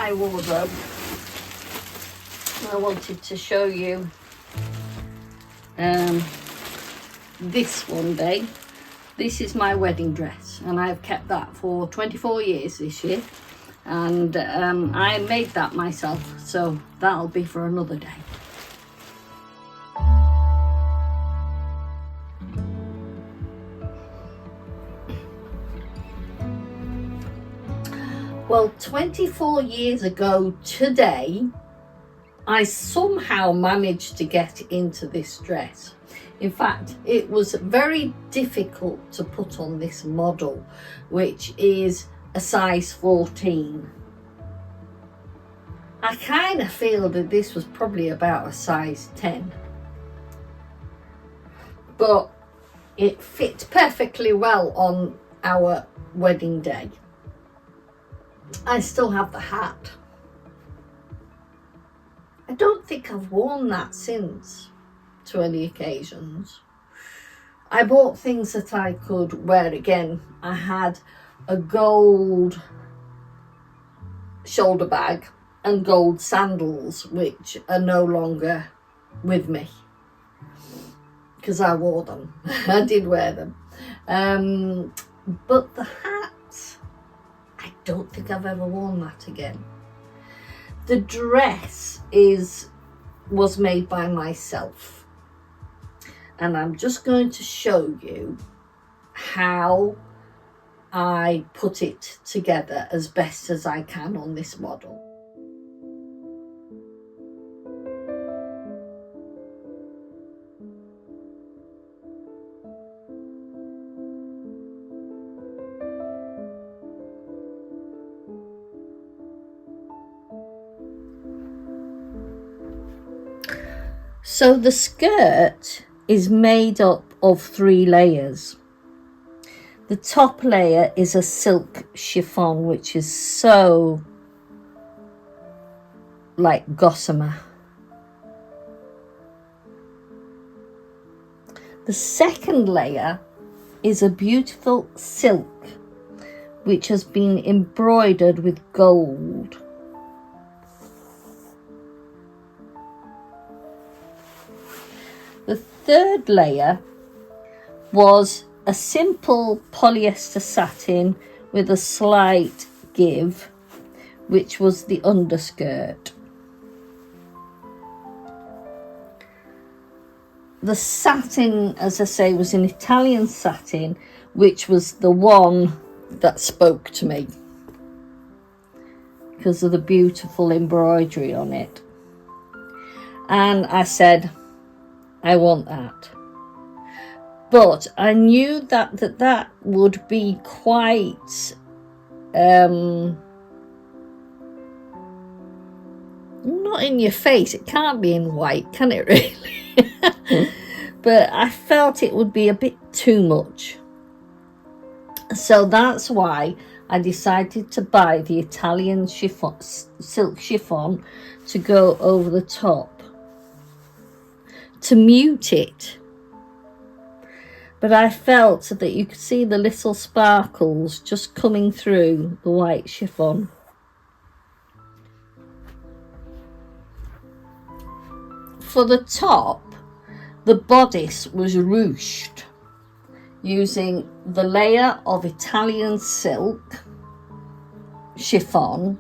my wardrobe. I wanted to show you this one day. This is my wedding dress, and I've kept that for 24 years this year, and I made that myself, so that'll be for another day. Well, 24 years ago today, I somehow managed to get into this dress. In fact, it was very difficult to put on this model, which is a size 14. I kind of feel that this was probably about a size 10. But it fit perfectly well on our wedding day. I still have the hat. I don't think I've worn that since to any occasions. I bought things that I could wear again. I had a gold shoulder bag and gold sandals, which are no longer with me because I wore them. I did wear them. But the hat, I don't think I've ever worn that again. The dress was made by myself, and I'm just going to show you how I put it together as best as I can on this model. So the skirt is made up of 3 layers. The top layer is a silk chiffon, which is so like gossamer. The second layer is a beautiful silk, which has been embroidered with gold. The third layer was a simple polyester satin with a slight give, which was the underskirt. The satin, as I say, was an Italian satin, which was the one that spoke to me because of the beautiful embroidery on it. And I said, I want that. But I knew that would be quite not in your face. It can't be in white, can it really? But I felt it would be a bit too much. So that's why I decided to buy the Italian silk chiffon to go over the top, to mute it. But I felt that you could see the little sparkles just coming through the white chiffon. For the top, the bodice was ruched using the layer of Italian silk chiffon,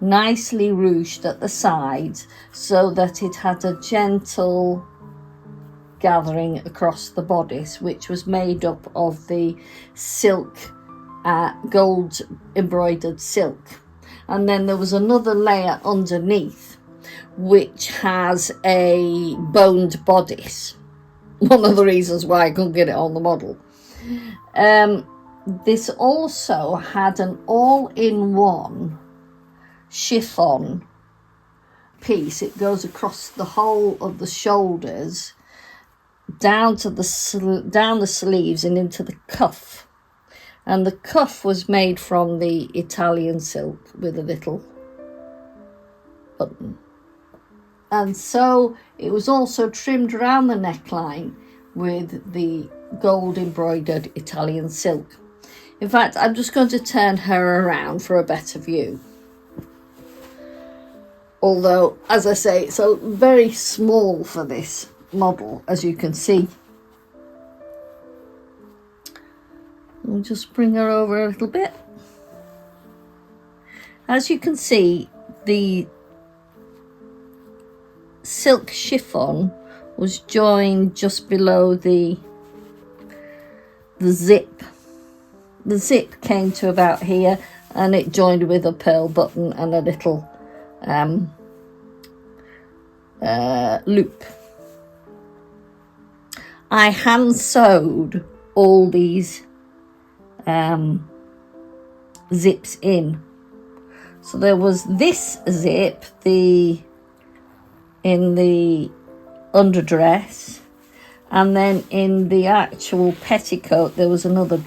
nicely ruched at the sides so that it had a gentle gathering across the bodice, which was made up of the silk, gold embroidered silk. And then there was another layer underneath which has a boned bodice. One of the reasons why I couldn't get it on the model. This also had an all-in-one chiffon piece. It goes across the whole of the shoulders, down to down the sleeves and into the cuff. And the cuff was made from the Italian silk with a little button. And so it was also trimmed around the neckline with the gold embroidered Italian silk. In fact, I'm just going to turn her around for a better view. Although, as I say, it's a very small for this model, as you can see. I'll just bring her over a little bit. As you can see, the silk chiffon was joined just below the zip. The zip came to about here, and it joined with a pearl button and a little loop. I hand sewed all these zips in. So there was this zip in the underdress, and then in the actual petticoat there was another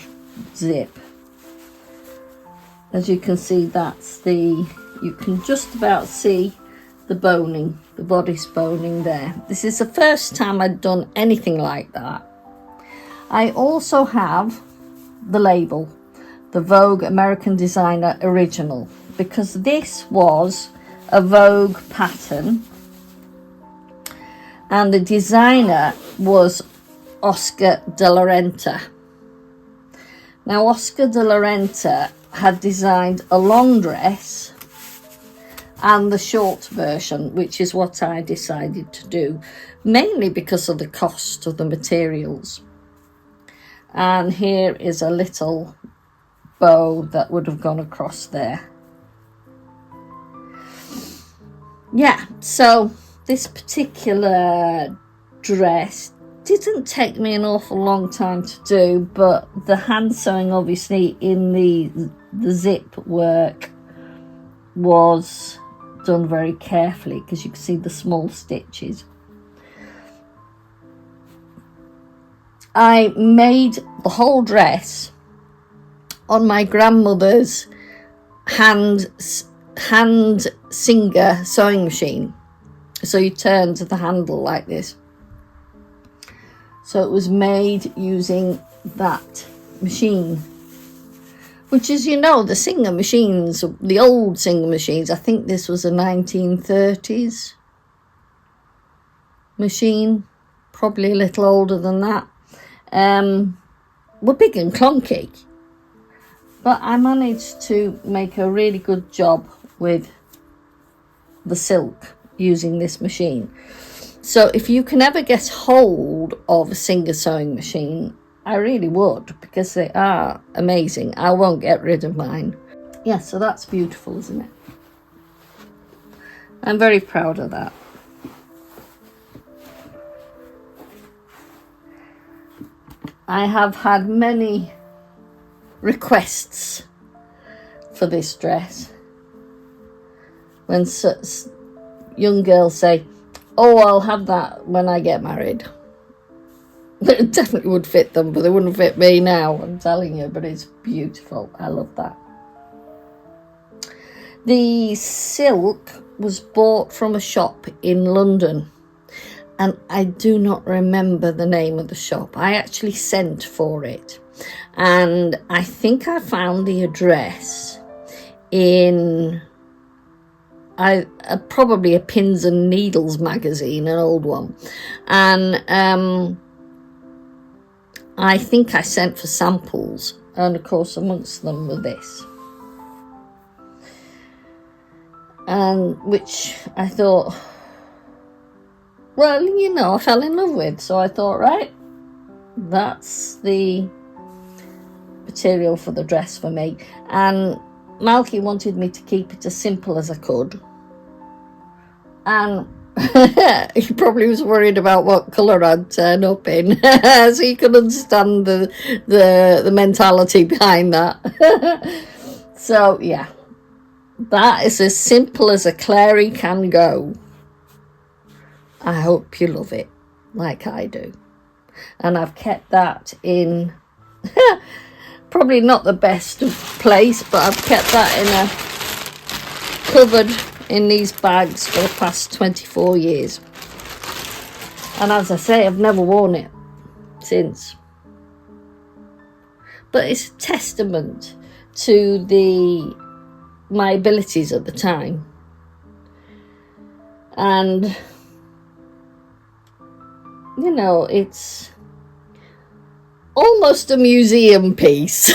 zip. As you can see, you can just about see the boning, the bodice boning there. This is the first time I'd done anything like that. I also have the label, the Vogue American Designer Original, because this was a Vogue pattern and the designer was Oscar de la Renta. Now, Oscar de la Renta had designed a long dress and the short version, which is what I decided to do, mainly because of the cost of the materials. And here is a little bow that would have gone across there. Yeah, so this particular dress didn't take me an awful long time to do, but the hand sewing obviously in the zip work was done very carefully, because you can see the small stitches. I made the whole dress on my grandmother's hand Singer sewing machine. So you turn to the handle like this. So it was made using that machine, which is, you know, the Singer machines, the old Singer machines, I think this was a 1930s machine, probably a little older than that, were big and clunky. But I managed to make a really good job with the silk using this machine. So if you can ever get hold of a Singer sewing machine, I really would, because they are amazing. I won't get rid of mine. Yeah, so that's beautiful, isn't it? I'm very proud of that. I have had many requests for this dress. When young girls say, oh, I'll have that when I get married. It definitely would fit them, but they wouldn't fit me now, I'm telling you. But it's beautiful. I love that. The silk was bought from a shop in London, and I do not remember the name of the shop. I actually sent for it, and I think I found the address in probably a Pins and Needles magazine, an old one, and I think I sent for samples, and of course amongst them were this, and which I thought, well, you know, I fell in love with. So I thought, right, that's the material for the dress for me. And Malky wanted me to keep it as simple as I could, and he probably was worried about what colour I'd turn up in, so you can understand the mentality behind that. So yeah, that is as simple as a Clary can go. I hope you love it like I do. And I've kept that in probably not the best place, but I've kept that in a covered in these bags for the past 24 years. And as I say, I've never worn it since. But it's a testament to my abilities at the time. And, you know, it's almost a museum piece.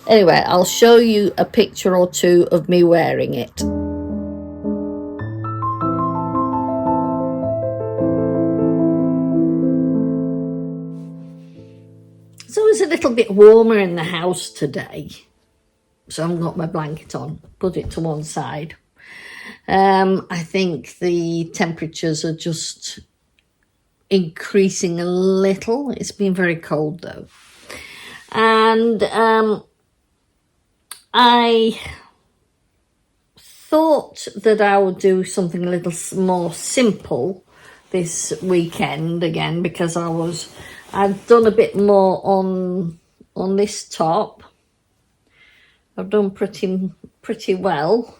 Anyway, I'll show you a picture or two of me wearing it. So it's a little bit warmer in the house today. So I've got my blanket on, put it to one side. I think the temperatures are just increasing a little. It's been very cold though. And I thought that I would do something a little more simple this weekend again, because I've done a bit more on this top. I've done pretty well.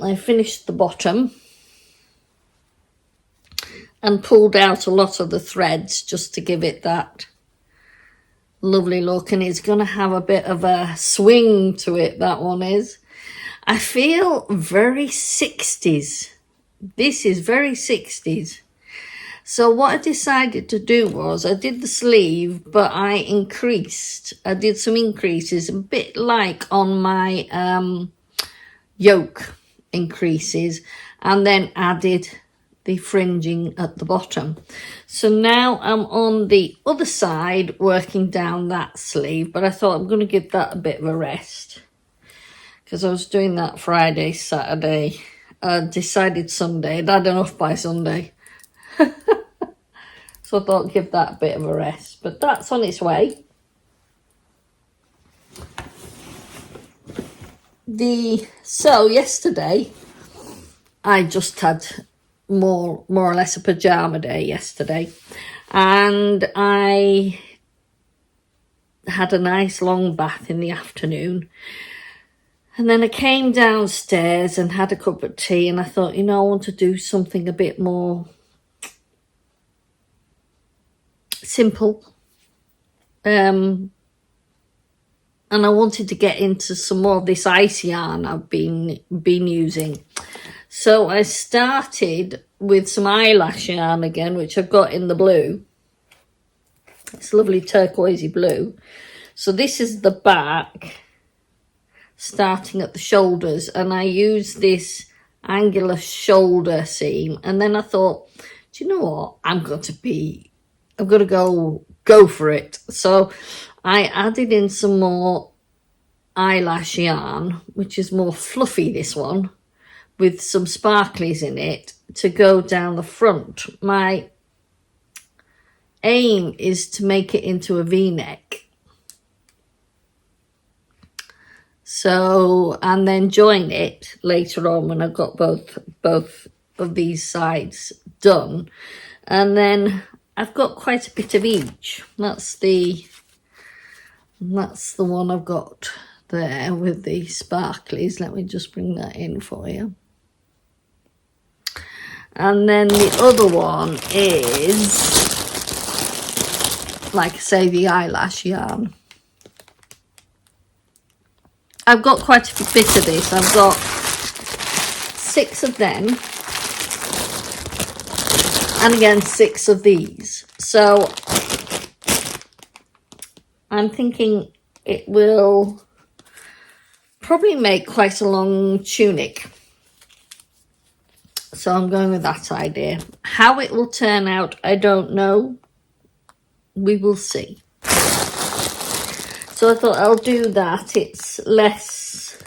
I finished the bottom and pulled out a lot of the threads just to give it that lovely look, and it's going to have a bit of a swing to it, that one is. I feel very 60s. This is very 60s. So what I decided to do was I did the sleeve, but I did some increases, a bit like on my yoke increases, and then added the fringing at the bottom. So now I'm on the other side working down that sleeve, but I thought I'm going to give that a bit of a rest because I was doing that Friday, Saturday. I decided Sunday. I'd had enough by Sunday. So I thought I'd give that a bit of a rest, but that's on its way. So yesterday I just had more or less a pajama day yesterday, and I had a nice long bath in the afternoon, and then I came downstairs and had a cup of tea, and I thought, you know, I want to do something a bit more simple, and I wanted to get into some more of this ice yarn I've been using. So I started with some eyelash yarn again, which I've got in the blue. It's lovely turquoisey blue. So this is the back, starting at the shoulders, and I use this angular shoulder seam. And then I thought, do you know what? I'm going to go for it. So I added in some more eyelash yarn, which is more fluffy, this one, with some sparklies in it to go down the front. My aim is to make it into a V-neck. So, and then join it later on when I've got both of these sides done. And then I've got quite a bit of each. That's the one I've got there with the sparklies. Let me just bring that in for you. And then the other one is, like I say, the eyelash yarn. I've got quite a bit of this. I've got 6 of them. And again, 6 of these. So I'm thinking it will probably make quite a long tunic. So I'm going with that idea. How it will turn out, I don't know. We will see. So I thought I'll do that. It's less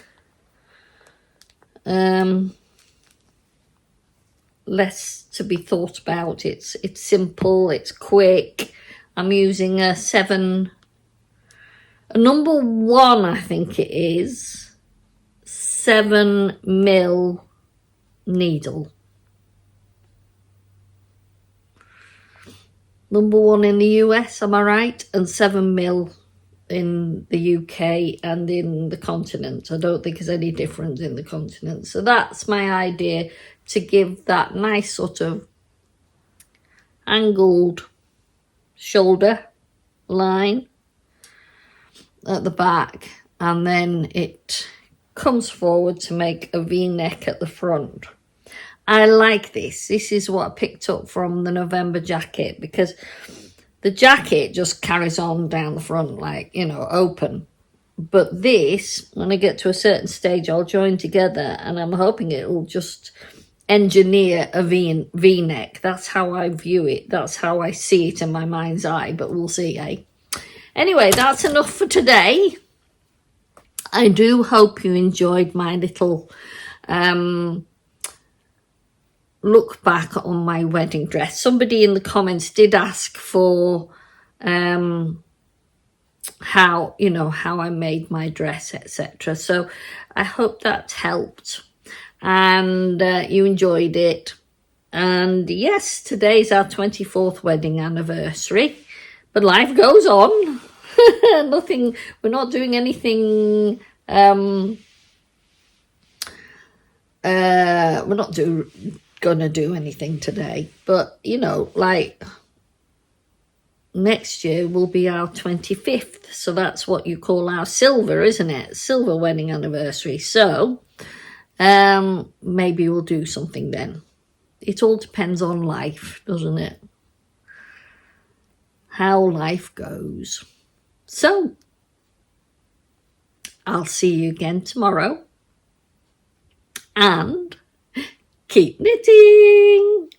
to be thought about. It's simple, it's quick. I'm using a number 1, I think it is, 7mm needle. Number 1 in the US, am I right? And 7mm in the UK and in the continent. I don't think there's any difference in the continent. So that's my idea, to give that nice sort of angled shoulder line at the back, and then it comes forward to make a V-neck at the front. I like this. This is what I picked up from the November jacket, because the jacket just carries on down the front, like, you know, open. But this, when I get to a certain stage, I'll join together, and I'm hoping it will just engineer a V-neck. That's how I view it. That's how I see it in my mind's eye, but we'll see, eh? Anyway, that's enough for today. I do hope you enjoyed my little look back on my wedding dress. Somebody in the comments did ask for how, you know, how I made my dress, etc. So I hope that helped, and you enjoyed it. And yes, today's our 24th wedding anniversary, but life goes on. Nothing, we're not doing anything, we're not gonna do anything today, but you know, like, next year will be our 25th, so that's what you call our silver, isn't it? Silver wedding anniversary. So maybe we'll do something then. It all depends on life, doesn't it? How life goes. So I'll see you again tomorrow, and keep knitting.